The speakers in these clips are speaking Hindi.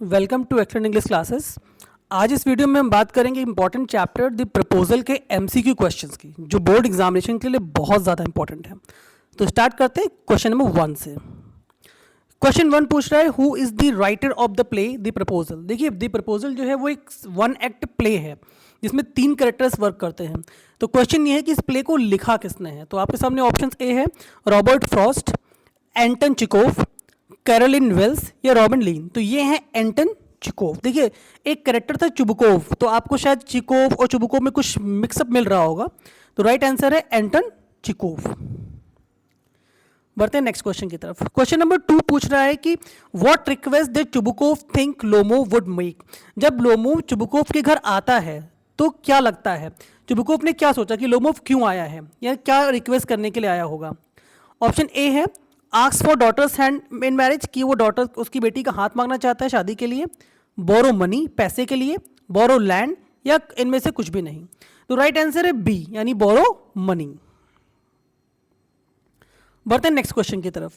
Welcome to excellent English classes. आज इस वीडियो में हम बात करेंगे इंपॉर्टेंट चैप्टर द प्रपोजल के एमसीक्यू क्वेश्चंस की, जो बोर्ड एग्जामिनेशन के लिए बहुत ज़्यादा इंपॉर्टेंट है। तो स्टार्ट करते हैं क्वेश्चन नंबर 1 से। क्वेश्चन 1 पूछ रहा है who is the writer of the play the proposal. देखिए द प्रपोजल जो है वो एक 1 एक्ट प्ले है जिसमें 3 कैरेक्टर्स वर्क करते हैं। तो क्वेश्चन ये है कि इस प्ले को लिखा किसने है। तो आपके सामने ऑप्शन ए है रॉबर्ट फ्रॉस्ट, एंटन चिकोव, कैरोलिन वेल्स या रॉबिन लीन। तो ये है एंटन चिकोव। देखिए एक कैरेक्टर था चुबकोव, तो आपको शायद चिकोव और चुबकोव में कुछ मिक्सअप मिल रहा होगा। तो राइट आंसर है एंटन चिकोव। बढ़ते हैं नेक्स्ट क्वेश्चन की तरफ। क्वेश्चन नंबर 2 पूछ रहा है कि what request did Chubukov think Lomov would make. जब लोमोव चुबकोव के घर आता है तो क्या लगता है चुबकोव ने क्या सोचा कि लोमोव क्यों आया है या क्या रिक्वेस्ट करने के लिए आया होगा। ऑप्शन ए है ask for daughter's hand in marriage, कि वो डॉटर उसकी बेटी का हाथ मांगना चाहता है शादी के लिए, बोरो मनी पैसे के लिए, बोरो लैंड या इनमें से कुछ भी नहीं। तो राइट आंसर है बी यानी बोरो मनी। बढ़ते हैं नेक्स्ट क्वेश्चन की तरफ।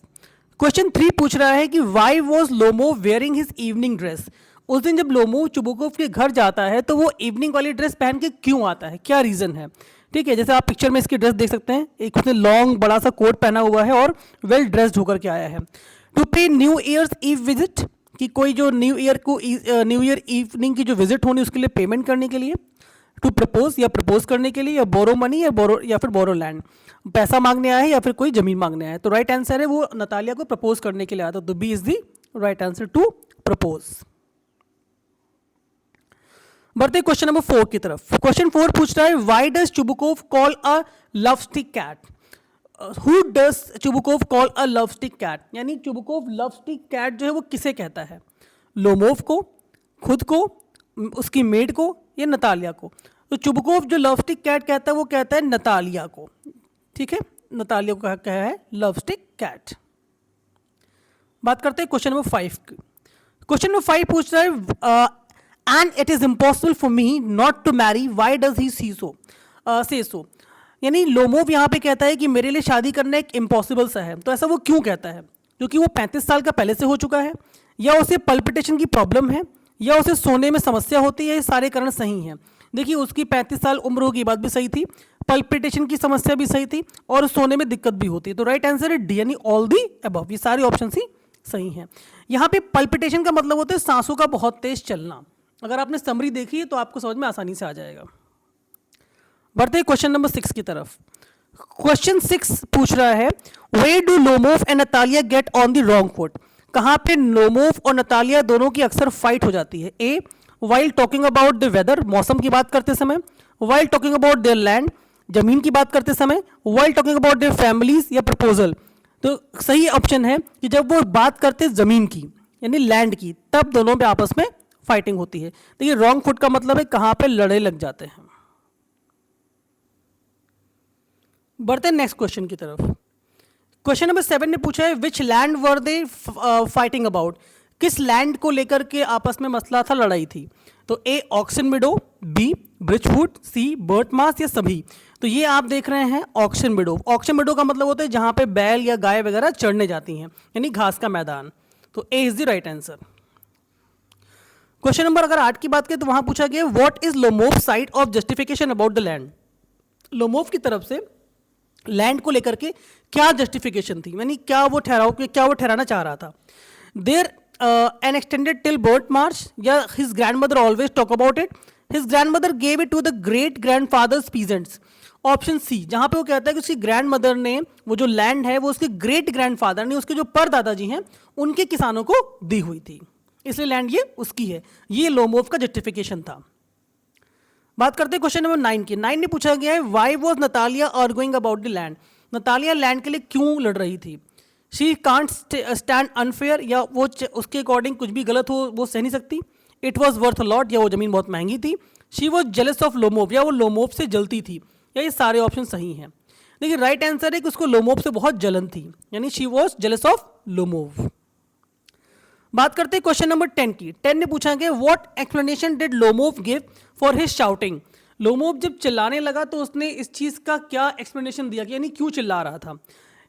क्वेश्चन 3 पूछ रहा है कि why was Lomov wearing his evening dress. उस दिन जब लोमोव चुबकोव के घर जाता है तो वो इवनिंग वाली ड्रेस पहन के क्यों आता है, क्या रीजन है। ठीक है, जैसे आप पिक्चर में इसकी ड्रेस देख सकते हैं, एक उसने लॉन्ग बड़ा सा कोट पहना हुआ है और वेल ड्रेस्ड होकर के आया है। टू पे न्यू ईयर्स ईव विजिट, कि कोई जो न्यू ईयर इवनिंग की जो विजिट होनी उसके लिए पेमेंट करने के लिए, टू प्रपोज या प्रपोज करने के लिए, या बोरो मनी या फिर बोरो लैंड, पैसा मांगने आया है या फिर कोई जमीन मांगने आया है। तो राइट आंसर है वो नतालिया को प्रपोज करने के लिए आया था। तो B is the right answer to propose. बढ़ते क्वेश्चन नंबर 4 की तरफ। क्वेश्चन 4 पूछ रहा है why does Chubukov call a love stick cat. Who does Chubukov call a love stick cat, यानी चुबकोव लव स्टिक कैट जो है वो किसे कहता है, लोमोव को, खुद को, उसकी मेड को या नतालिया को। तो चुबकोव जो लव स्टिक कैट कहता है वो कहता है नतालिया को। ठीक है, नतालिया को कहा है लव स्टिक कैट। बात करते हैं क्वेश्चन नंबर 5 की। क्वेश्चन नंबर 5 पूछ रहा है and it is impossible for me not to marry, why does he see so say so. यानी लोमोव यहाँ पे कहता है कि मेरे लिए शादी करना एक इम्पॉसिबल सा है। तो ऐसा वो क्यों कहता है, क्योंकि वो 35 साल का पहले से हो चुका है, या उसे पल्पिटेशन की प्रॉब्लम है, या उसे सोने में समस्या होती है। ये सारे कारण सही हैं। देखिए उसकी 35 साल उम्र होगी, बात भी सही थी, पल्पिटेशन की समस्या भी सही थी और सोने में दिक्कत भी होती है। तो राइट आंसर है डी यानी ऑल दी अबव। ये सारे ऑप्शन ही सही हैं। यहाँ पे पल्पिटेशन का मतलब होता है सांसों का बहुत तेज चलना। अगर आपने समरी देखी है तो आपको समझ में आसानी से आ जाएगा। बढ़ते हैं क्वेश्चन नंबर 6 की तरफ। क्वेश्चन 6 पूछ रहा है where do Lomov and Natalia get on the wrong foot. कहाँ पे लोमोव और नतालिया दोनों की अक्सर फाइट हो जाती है। A while talking about the weather, मौसम की बात करते समय, while talking about their land, जमीन की बात करते समय, while talking about their families या प्रपोजल। तो सही ऑप्शन है कि जब वो बात करते जमीन की यानी लैंड की, तब दोनों पे आपस में फाइटिंग होती है। देखिए रॉन्ग फुट का मतलब है कहां पे लड़े लग जाते हैं। बढ़ते हैं नेक्स्ट क्वेश्चन की तरफ। क्वेश्चन नंबर 7 ने पूछा है which land were they fighting about. किस लैंड को लेकर के आपस में मसला था, लड़ाई थी। तो ए ऑक्सन मिडो, बी ब्रिजवुड, सी बर्टमास या सभी। तो ये आप देख रहे हैं ऑक्सन मिडो। ऑक्सन मिडो का मतलब होता है जहां पे बैल या गाय वगैरह चढ़ने जाती हैं, यानी घास का मैदान। तो A is the right answer. Question number अगर 8 की बात करें तो वहां पूछा गया what is Lomov side of justification about the land. Lomov की तरफ से लैंड को लेकर के क्या जस्टिफिकेशन थी, यानी क्या वो ठहराना चाह रहा था। There an extended till birth March, या his grandmother always talk about it, his grandmother gave it to the great grandfathers peasants. Option C जहां पे वो कहता है कि उसकी ग्रैंडमदर ने वो जो लैंड है वो उसके ग्रेट ग्रैंडफादर ने, उसके जो परदादाजी हैं उनके किसानों को दी हुई थी, इसलिए लैंड ये उसकी है। ये लोमोव का जस्टिफिकेशन था। बात करते हैं क्वेश्चन नंबर 9 की। 9 ने पूछा गया है why was Natalia arguing about the land. Natalia land के लिए क्यों लड़ रही थी। शी कांट स्टैंड अनफेयर, या वो उसके अकॉर्डिंग कुछ भी गलत हो वो सह नहीं सकती। इट वॉज वर्थ लॉट, या वो जमीन बहुत महंगी थी। She was jealous of Lomov, या वो लोमोव से जलती थी। या ये सारे ऑप्शन सही हैं। देखिए राइट आंसर है कि उसको लोमोव से बहुत जलन थी, यानी she was jealous of Lomov. बात करते हैं क्वेश्चन नंबर 10 की। 10 ने पूछा कि what explanation did Lomov give for his shouting. Lomov जब चिल्लाने लगा तो उसने इस चीज का क्या एक्सप्लेनेशन दिया कि यानी क्यों चिल्ला रहा था।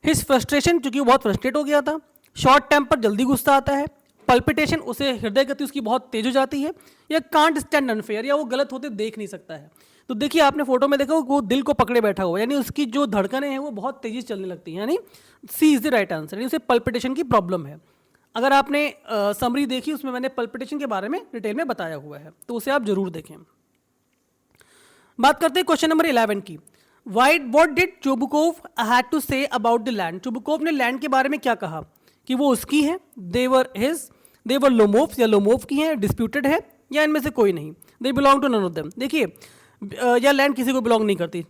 हिज फ्रस्ट्रेशन, क्योंकि वो बहुत फ्रस्ट्रेट हो गया था। शॉर्ट टेम्पर, जल्दी गुस्सा आता है। पल्पिटेशन, उसे हृदय गति उसकी बहुत तेज हो जाती है, या कांट स्टैंड अनफेयर, या वो गलत होते देख नहीं सकता है। तो देखिए आपने फोटो में देखा वो दिल को पकड़े बैठा हुआ, यानी उसकी जो धड़कनें हैं वो बहुत तेजी से चलने लगती हैं, यानी सी इज द राइट आंसर, यानी उसे पल्पिटेशन की प्रॉब्लम है। अगर आपने समरी देखी उसमें मैंने पल्पिटेशन के बारे में डिटेल में बताया हुआ है, तो उसे आप जरूर देखें। बात करते हैं क्वेश्चन नंबर 11 की। What did Chubukov had to say about the land? Chubukov ने लैंड के बारे में क्या कहा कि वो उसकी है, देवर लोमोव्स या लोमोव की है, डिस्प्यूटेड है, या इनमें से कोई नहीं, they belong to none of them. देखिए या लैंड किसी को बिलोंग नहीं करती,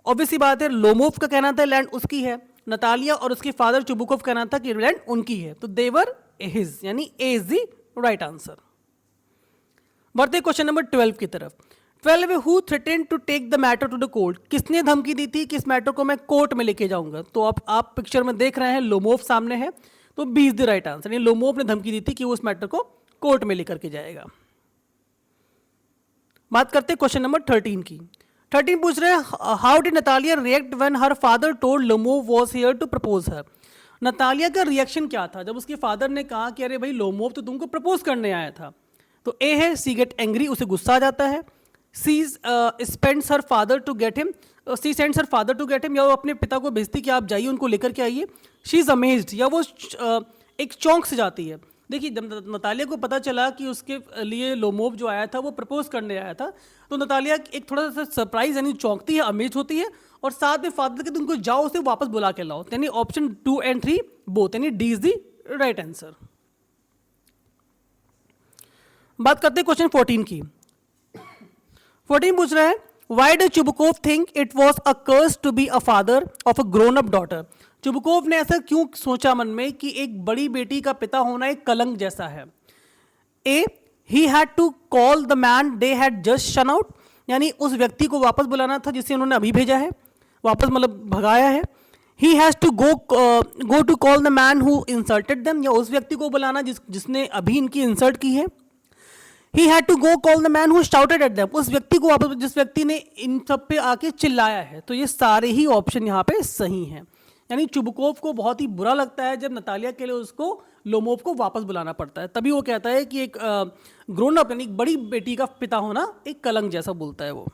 ऑब्वियसली बात है। लोमोव का कहना था लैंड उसकी है, नतालिया और उसके फादर चुबुकोव का कहना था कि लैंड उनकी है, तो देवर हिज, यानी A is the right answer. बढ़ते क्वेश्चन नंबर 12 की तरफ। 12 who threatened to take the matter to the court? किसने धमकी दी थी कि इस मैटर को मैं कोर्ट में लेके जाऊंगा? तो आप पिक्चर में देख रहे हैं लोमोव सामने है, तो B is the right answer, यानी लोमोव ने धमकी दी थी कि वो इस मैटर को कोर्ट में लेकर के जाएगा। बात करते हैं क्वेश्चन नंबर 13 की। 13 पूछ रहे हैं how did Natalia react when her father told Lomov was here to propose her? Natalia का रिएक्शन क्या था जब उसके फादर ने कहा कि अरे भाई लोमोव तो तुमको प्रपोज करने आया था? तो ए है सी गेट एंग्री, उसे गुस्सा आ जाता है। She spends her father to get him, she sends her father to get him, या वो अपने पिता को भेजती कि आप जाइए उनको लेकर के आइए। शी इज अमेज्ड, या वो एक चौंक से जाती है। देखिए जब नतालिया को पता चला कि उसके लिए लोमोव जो आया था वो प्रपोज करने आया था, तो नतालिया एक थोड़ा सा सरप्राइज यानी चौंकती है, अमेज होती है, और साथ में फादर के उनको जाओ उसे वापस बुला के लाओ, यानी ऑप्शन 2 और 3 बोथ, यानी D is the right answer. बात करते हैं क्वेश्चन 14 की। 14 पूछ रहा है why does Chubukov think it was a curse to be a father of a grown up daughter? Chubukov ने ऐसा क्यों सोचा मन में कि एक बड़ी बेटी का पिता होना एक कलंक जैसा है? A he had to call the man they had just shun out, यानी उस व्यक्ति को वापस बुलाना था जिसे उन्होंने अभी भेजा है, वापस मतलब भगाया है। He has to go to call the man who insulted them, या उस व्यक्ति को बुलाना जिसने अभी इनकी इंसल्ट की है। He had to go call the man who shouted at them, उस व्यक्ति को वापस जिस व्यक्ति ने इन सब पे आके चिल्लाया है। तो ये सारे ही ऑप्शन यहाँ पे सही हैं, यानी चुबुकोव को बहुत ही बुरा लगता है जब नतालिया के लिए उसको लोमोव को वापस बुलाना पड़ता है, तभी वो कहता है कि एक ग्रोन अप यानी बड़ी बेटी का पिता होना एक कलंक जैसा बोलता है वो।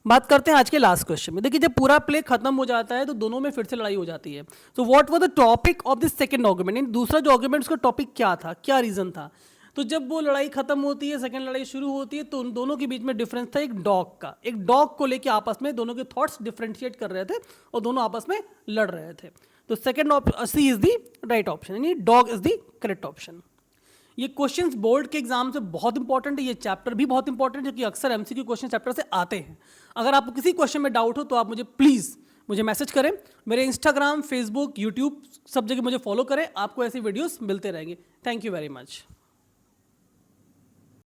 बात करते हैं आज के लास्ट क्वेश्चन में। देखिए जब पूरा प्ले खत्म हो जाता है तो दोनों में फिर से लड़ाई हो जाती है। तो what was the topic of the second argument? दूसरा जो आर्गुमेंट उसका टॉपिक क्या था, क्या रीजन था? तो जब वो लड़ाई खत्म होती है, सेकंड लड़ाई शुरू होती है, तो उन दोनों के बीच में डिफरेंस था एक डॉग का। एक डॉग को लेके आपस में दोनों के थॉट्स डिफरेंशिएट कर रहे थे और दोनों आपस में लड़ रहे थे। तो second C is the right option, यानी dog is the correct option. ये क्वेश्चंस बोर्ड के एग्जाम से बहुत इंपॉर्टेंट है, ये चैप्टर भी बहुत इंपॉर्टेंट है, क्योंकि अक्सर एमसीक्यू क्वेश्चन चैप्टर से आते हैं। अगर आपको किसी क्वेश्चन में डाउट हो तो आप मुझे प्लीज़ मैसेज करें। मेरे इंस्टाग्राम, फेसबुक, यूट्यूब सब जगह मुझे फॉलो करें, आपको ऐसी वीडियोस मिलते रहेंगे। Thank you very much.